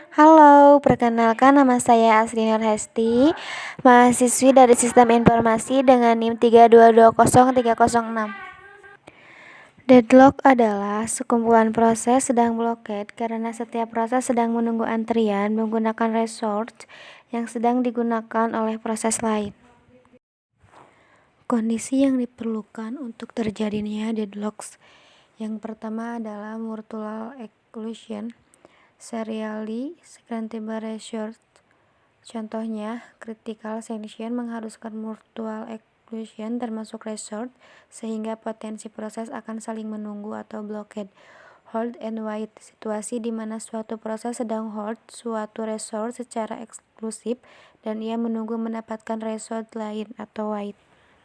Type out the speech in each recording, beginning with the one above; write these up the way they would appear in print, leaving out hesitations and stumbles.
Halo, perkenalkan nama saya Asri Nurhesti, mahasiswi dari Sistem Informasi dengan NIM 3220306. Deadlock adalah sekumpulan proses sedang blockade karena setiap proses sedang menunggu antrian menggunakan resource yang sedang digunakan oleh proses lain. Kondisi yang diperlukan untuk terjadinya deadlocks yang pertama adalah mutual exclusion, serially scrutable resource. Contohnya, critical section mengharuskan mutual exclusion termasuk resource sehingga potensi proses akan saling menunggu atau blockade. Hold and wait, situasi di mana suatu proses sedang hold suatu resource secara eksklusif dan ia menunggu mendapatkan resource lain atau wait.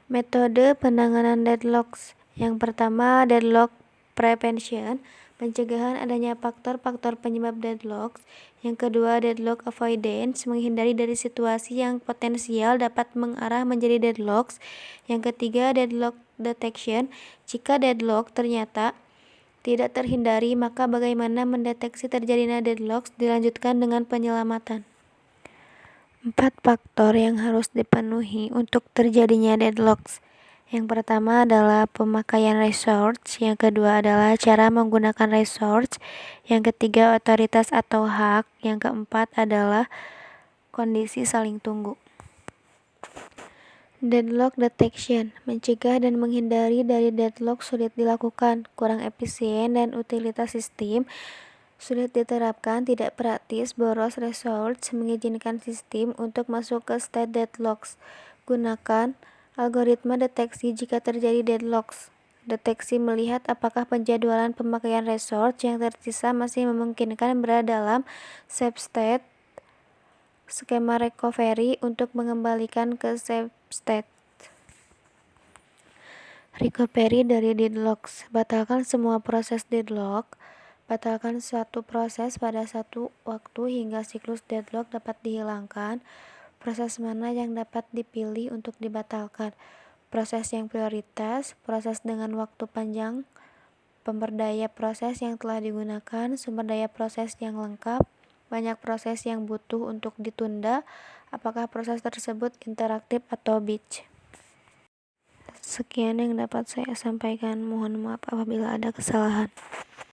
Metode penanganan deadlocks. Yang pertama, deadlock prevention, pencegahan adanya faktor-faktor penyebab deadlocks. Yang kedua, deadlock avoidance, menghindari dari situasi yang potensial dapat mengarah menjadi deadlocks. Yang ketiga, deadlock detection, jika deadlock ternyata tidak terhindari, maka bagaimana mendeteksi terjadinya deadlocks, dilanjutkan dengan penyelamatan. 4 faktor yang harus dipenuhi untuk terjadinya deadlocks. Yang pertama adalah pemakaian resource, yang kedua adalah cara menggunakan resource, yang ketiga otoritas atau hak, yang keempat adalah kondisi saling tunggu. Deadlock detection, mencegah dan menghindari dari deadlock sulit dilakukan, kurang efisien dan utilitas sistem sulit diterapkan, tidak praktis, boros resource, mengizinkan sistem untuk masuk ke state deadlocks. Gunakan algoritma deteksi jika terjadi deadlocks. Deteksi melihat apakah penjadwalan pemakaian resource yang tersisa masih memungkinkan berada dalam safe state. Skema recovery untuk mengembalikan ke safe state. Recovery dari deadlocks. Batalkan semua proses deadlock. Batalkan suatu proses pada satu waktu hingga siklus deadlock dapat dihilangkan. Proses mana yang dapat dipilih untuk dibatalkan? Proses yang prioritas, proses dengan waktu panjang, pemberdaya proses yang telah digunakan, sumber daya proses yang lengkap, banyak proses yang butuh untuk ditunda, apakah proses tersebut interaktif atau batch. Sekian yang dapat saya sampaikan. Mohon maaf apabila ada kesalahan.